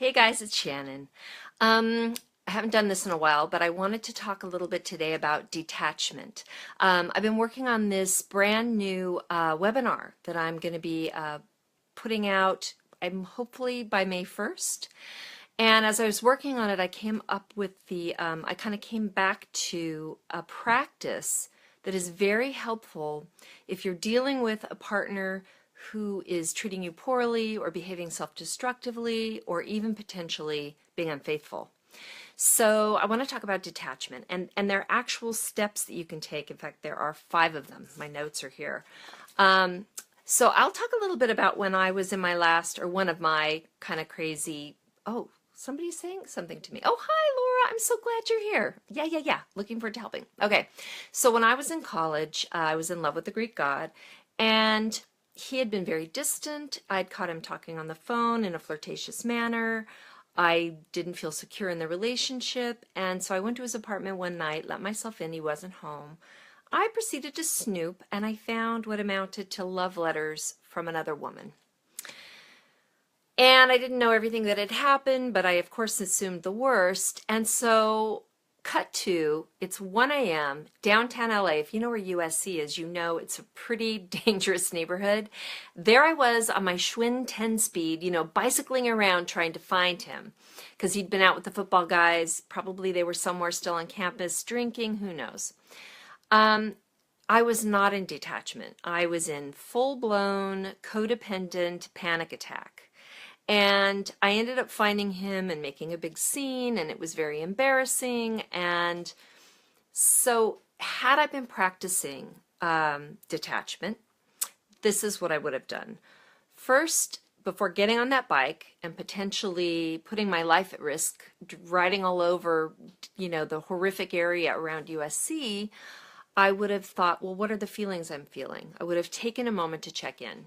Hey guys, it's Shannon. I haven't done this in a while, but I wanted to talk a little bit today about detachment. I've been working on this brand new webinar that I'm going to be putting out, hopefully by May 1st. And as I was working on it, I came up with I kind of came back to a practice that is very helpful if you're dealing with a partner who is treating you poorly or behaving self-destructively or even potentially being unfaithful. So I want to talk about detachment, and there are actual steps that you can take. In fact, there are 5 of them. My notes are here. So I'll talk a little bit about when I was in my last, or one of my kind of crazy, oh, somebody's saying something to me. Oh, hi, Laura. I'm so glad you're here. Yeah. Looking forward to helping. Okay. So when I was in college, I was in love with the Greek god, and he had been very distant. I'd caught him talking on the phone in a flirtatious manner. I didn't feel secure in the relationship, and so I went to his apartment one night, let myself in. He wasn't home. I proceeded to snoop, and I found what amounted to love letters from another woman. And I didn't know everything that had happened, but I, of course, assumed the worst. And so, cut to, it's 1 a.m., downtown LA. If you know where USC is, you know it's a pretty dangerous neighborhood. There I was on my Schwinn 10-speed, bicycling around trying to find him because he'd been out with the football guys. Probably they were somewhere still on campus drinking, who knows. I was not in detachment. I was in full-blown codependent panic attack. And I ended up finding him and making a big scene, and it was very embarrassing. And so, had I been practicing detachment, this is what I would have done. First, before getting on that bike and potentially putting my life at risk, riding all over, the horrific area around USC, I would have thought, well, what are the feelings I'm feeling? I would have taken a moment to check in.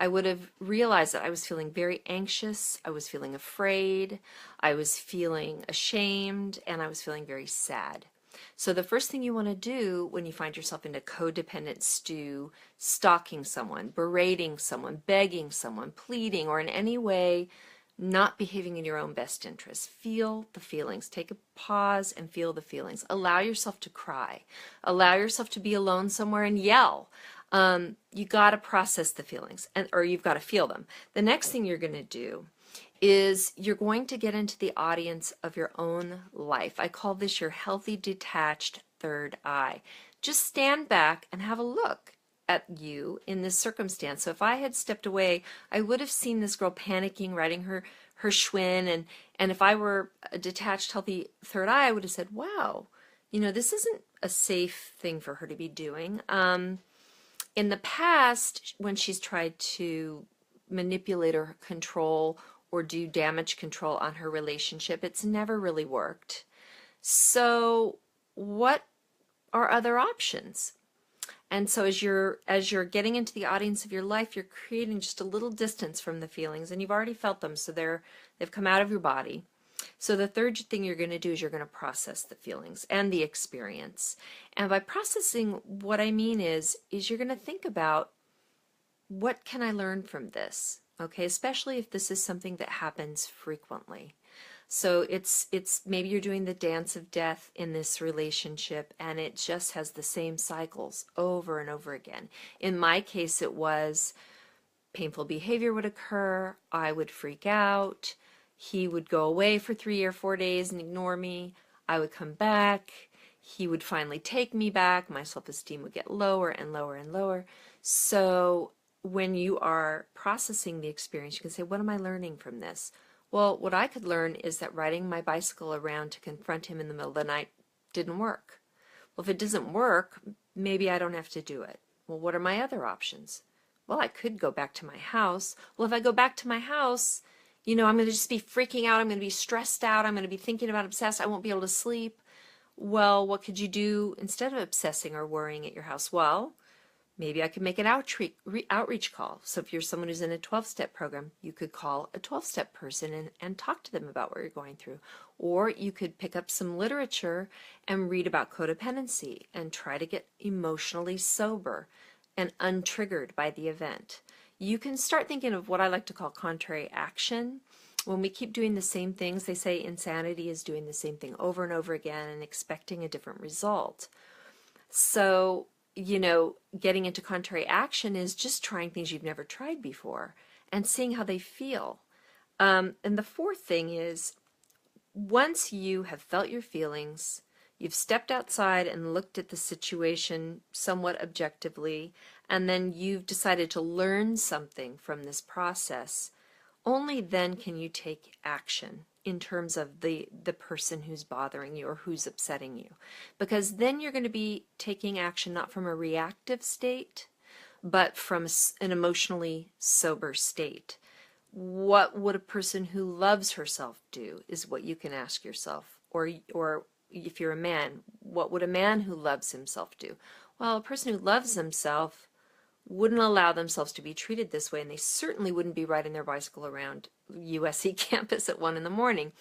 I would have realized that I was feeling very anxious, I was feeling afraid, I was feeling ashamed, and I was feeling very sad. So the first thing you want to do when you find yourself in a codependent stew, stalking someone, berating someone, begging someone, pleading, or in any way not behaving in your own best interest, feel the feelings. Take a pause and feel the feelings. Allow yourself to cry. Allow yourself to be alone somewhere and yell. You got to process the feelings, or you've got to feel them. The next thing you're going to do is you're going to get into the audience of your own life. I call this your healthy, detached third eye. Just stand back and have a look at you in this circumstance. So if I had stepped away, I would have seen this girl panicking, riding her Schwinn, and if I were a detached, healthy third eye, I would have said, wow, this isn't a safe thing for her to be doing. In the past, when she's tried to manipulate or control or do damage control on her relationship, it's never really worked. So what are other options? And so as you're getting into the audience of your life, you're creating just a little distance from the feelings, and you've already felt them, so they've come out of your body. So the third thing you're going to do is you're going to process the feelings and the experience. And by processing, what I mean is you're going to think about, what can I learn from this? Okay, especially if this is something that happens frequently. So it's maybe you're doing the dance of death in this relationship, and it just has the same cycles over and over again. In my case, it was painful behavior would occur, I would freak out, he would go away for 3 or 4 days and ignore me. I would come back. He would finally take me back. My self-esteem would get lower and lower and lower. So when you are processing the experience, you can say, what am I learning from this? Well, what I could learn is that riding my bicycle around to confront him in the middle of the night didn't work. Well, if it doesn't work, maybe I don't have to do it. Well, what are my other options? Well, I could go back to my house. Well, if I go back to my house, I'm going to just be freaking out. I'm going to be stressed out. I'm going to be thinking about obsessed. I won't be able to sleep. Well, what could you do instead of obsessing or worrying at your house? Well, maybe I could make an outreach call. So if you're someone who's in a 12-step program, you could call a 12-step person and talk to them about what you're going through. Or you could pick up some literature and read about codependency and try to get emotionally sober and untriggered by the event. You can start thinking of what I like to call contrary action. When we keep doing the same things, they say insanity is doing the same thing over and over again and expecting a different result. So, getting into contrary action is just trying things you've never tried before and seeing how they feel. And the fourth thing is, once you have felt your feelings, you've stepped outside and looked at the situation somewhat objectively, and then you've decided to learn something from this process, only then can you take action in terms of the person who's bothering you or who's upsetting you. Because then you're going to be taking action not from a reactive state, but from an emotionally sober state. What would a person who loves herself do is what you can ask yourself. Or if you're a man, what would a man who loves himself do? Well, a person who loves himself wouldn't allow themselves to be treated this way, and they certainly wouldn't be riding their bicycle around USC campus at 1 in the morning.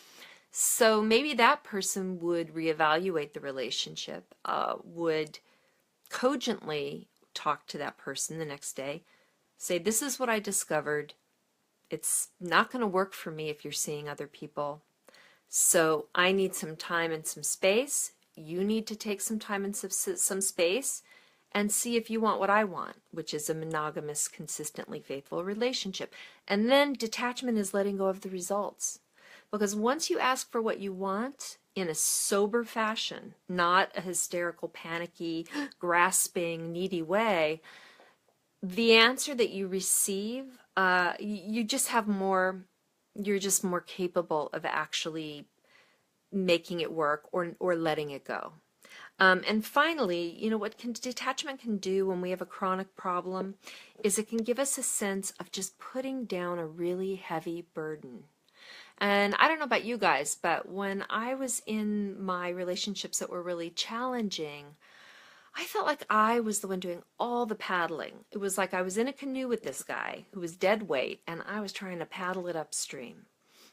So maybe that person would reevaluate the relationship, would cogently talk to that person the next day, say, this is what I discovered. It's not going to work for me if you're seeing other people. So I need some time and some space. You need to take some time and some space and see if you want what I want, which is a monogamous, consistently faithful relationship. And then detachment is letting go of the results. Because once you ask for what you want in a sober fashion, not a hysterical, panicky, grasping, needy way, the answer that you receive, you just have more, you're just more capable of actually making it work or letting it go. And finally, what detachment can do when we have a chronic problem is it can give us a sense of just putting down a really heavy burden. And I don't know about you guys, but when I was in my relationships that were really challenging, I felt like I was the one doing all the paddling. It was like I was in a canoe with this guy who was dead weight, and I was trying to paddle it upstream.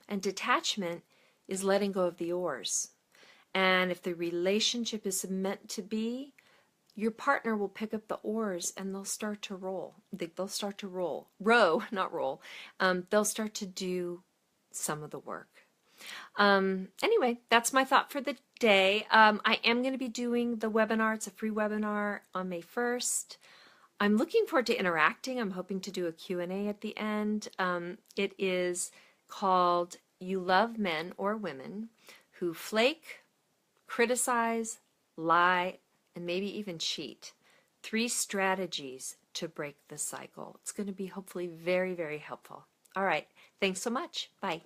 And detachment is letting go of the oars. And if the relationship is meant to be, your partner will pick up the oars and they'll start to roll. They'll start to row, not roll. They'll start to do some of the work. Anyway, that's my thought for the day. I am going to be doing the webinar. It's a free webinar on May 1st. I'm looking forward to interacting. I'm hoping to do a Q&A at the end. It is called You Love Men or Women Who Flake, Criticize, Lie, and maybe even cheat. 3 strategies to break the cycle. It's going to be hopefully very, very helpful. All right. Thanks so much. Bye.